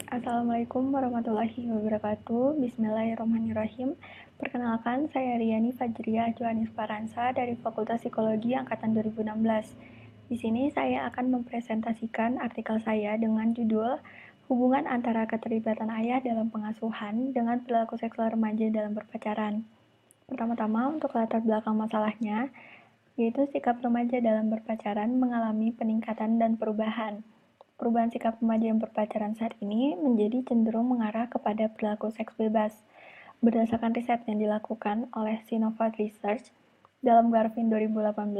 Assalamualaikum warahmatullahi wabarakatuh. Bismillahirrahmanirrahim. Perkenalkan, saya Riani Fajriah Johanis Paransa dari Fakultas Psikologi Angkatan 2016. Di sini saya akan mempresentasikan artikel saya dengan judul Hubungan antara keterlibatan ayah dalam pengasuhan dengan perilaku seksual remaja dalam berpacaran. Pertama-tama, untuk latar belakang masalahnya, yaitu sikap remaja dalam berpacaran mengalami peningkatan dan perubahan. Perubahan sikap remaja yang berpacaran saat ini menjadi cenderung mengarah kepada perilaku seks bebas. Berdasarkan riset yang dilakukan oleh Sinovac Research dalam Garvin 2018,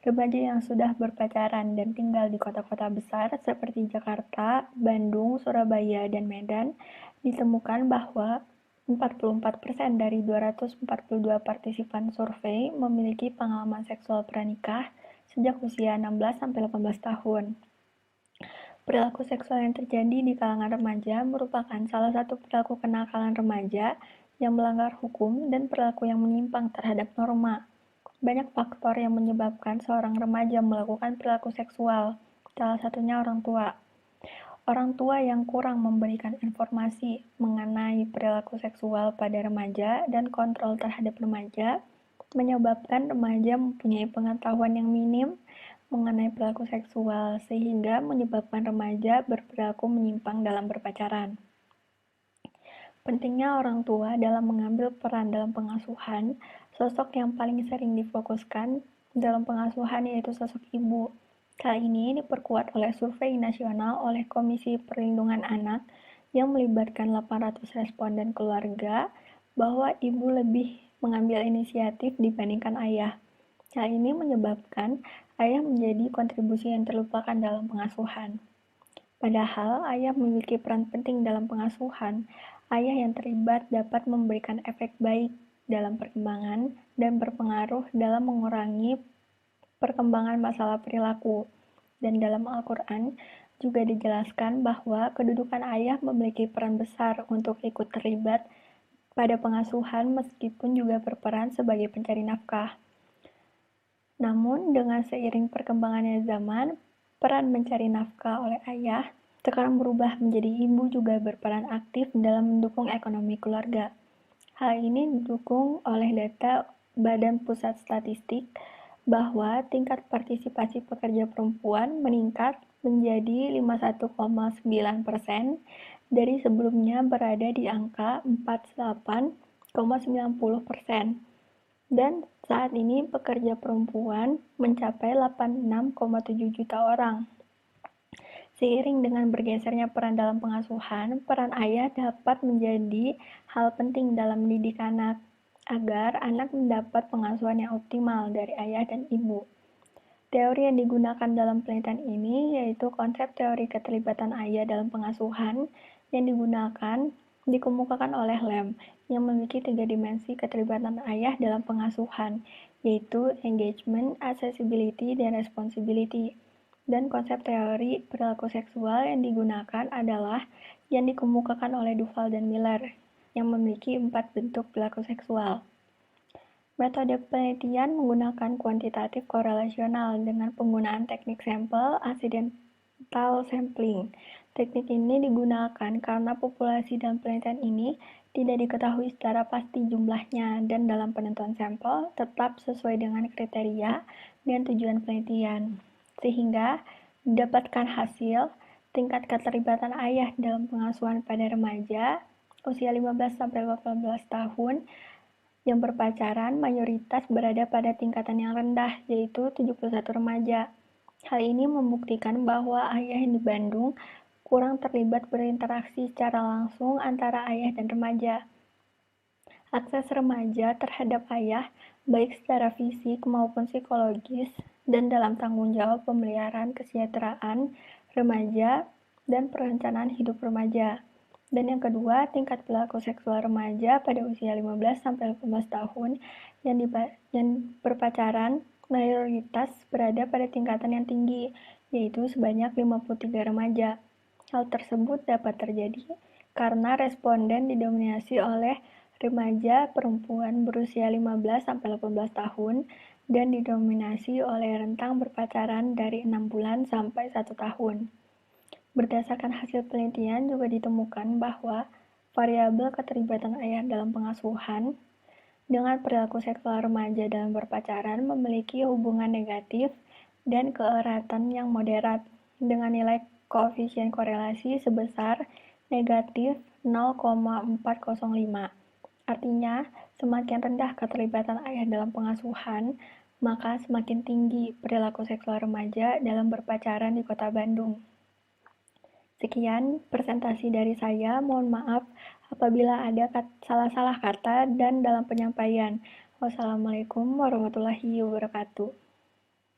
remaja yang sudah berpacaran dan tinggal di kota-kota besar seperti Jakarta, Bandung, Surabaya, dan Medan ditemukan bahwa 44% dari 242 partisipan survei memiliki pengalaman seksual pranikah sejak usia 16-18 tahun. Perilaku seksual yang terjadi di kalangan remaja merupakan salah satu perilaku kenakalan remaja yang melanggar hukum dan perilaku yang menyimpang terhadap norma. Banyak faktor yang menyebabkan seorang remaja melakukan perilaku seksual, salah satunya orang tua. Orang tua yang kurang memberikan informasi mengenai perilaku seksual pada remaja dan kontrol terhadap remaja menyebabkan remaja mempunyai pengetahuan yang minim mengenai perilaku seksual, sehingga menyebabkan remaja berperilaku menyimpang dalam berpacaran. Pentingnya orang tua dalam mengambil peran dalam pengasuhan, sosok yang paling sering difokuskan dalam pengasuhan yaitu sosok ibu. Hal ini diperkuat oleh survei nasional oleh Komisi Perlindungan Anak yang melibatkan 800 responden keluarga bahwa ibu lebih mengambil inisiatif dibandingkan ayah. Hal ini menyebabkan ayah menjadi kontribusi yang terlupakan dalam pengasuhan. Padahal ayah memiliki peran penting dalam pengasuhan, ayah yang terlibat dapat memberikan efek baik dalam perkembangan dan berpengaruh dalam mengurangi perkembangan masalah perilaku. Dan dalam Al-Quran juga dijelaskan bahwa kedudukan ayah memiliki peran besar untuk ikut terlibat pada pengasuhan meskipun juga berperan sebagai pencari nafkah. Namun, dengan seiring perkembangannya zaman, peran mencari nafkah oleh ayah sekarang berubah menjadi ibu juga berperan aktif dalam mendukung ekonomi keluarga. Hal ini didukung oleh data Badan Pusat Statistik bahwa tingkat partisipasi pekerja perempuan meningkat menjadi 51,9% dari sebelumnya berada di angka 48,90%. Dan saat ini pekerja perempuan mencapai 86,7 juta orang. Seiring dengan bergesernya peran dalam pengasuhan, peran ayah dapat menjadi hal penting dalam mendidik anak, agar anak mendapat pengasuhan yang optimal dari ayah dan ibu. Teori yang digunakan dalam penelitian ini yaitu konsep teori keterlibatan ayah dalam pengasuhan yang dikemukakan oleh Lem, yang memiliki 3 dimensi keterlibatan ayah dalam pengasuhan, yaitu engagement, accessibility, dan responsibility. Dan konsep teori perilaku seksual yang digunakan adalah yang dikemukakan oleh Duval dan Miller, yang memiliki 4 bentuk perilaku seksual. Metode penelitian menggunakan kuantitatif korelasional dengan penggunaan teknik sampel accidental sampling. Teknik ini digunakan karena populasi dalam penelitian ini tidak diketahui secara pasti jumlahnya dan dalam penentuan sampel tetap sesuai dengan kriteria dan tujuan penelitian. Sehingga didapatkan hasil tingkat keterlibatan ayah dalam pengasuhan pada remaja usia 15-18 tahun yang berpacaran mayoritas berada pada tingkatan yang rendah, yaitu 71 remaja. Hal ini membuktikan bahwa ayah yang di Bandung kurang terlibat berinteraksi secara langsung antara ayah dan remaja. Akses remaja terhadap ayah, baik secara fisik maupun psikologis, dan dalam tanggung jawab pemeliharaan kesejahteraan remaja dan perencanaan hidup remaja. Dan yang kedua, tingkat perilaku seksual remaja pada usia 15-18 tahun yang berpacaran mayoritas berada pada tingkatan yang tinggi, yaitu sebanyak 53 remaja. Hal tersebut dapat terjadi karena responden didominasi oleh remaja perempuan berusia 15-18 tahun dan didominasi oleh rentang berpacaran dari 6 bulan sampai 1 tahun. Berdasarkan hasil penelitian juga ditemukan bahwa variabel keterlibatan ayah dalam pengasuhan dengan perilaku seksual remaja dalam berpacaran memiliki hubungan negatif dan keeratan yang moderat dengan nilai koefisien korelasi sebesar negatif 0,405. Artinya, semakin rendah keterlibatan ayah dalam pengasuhan, maka semakin tinggi perilaku seksual remaja dalam berpacaran di Kota Bandung. Sekian presentasi dari saya, mohon maaf apabila ada salah-salah kata dan dalam penyampaian. Wassalamualaikum warahmatullahi wabarakatuh.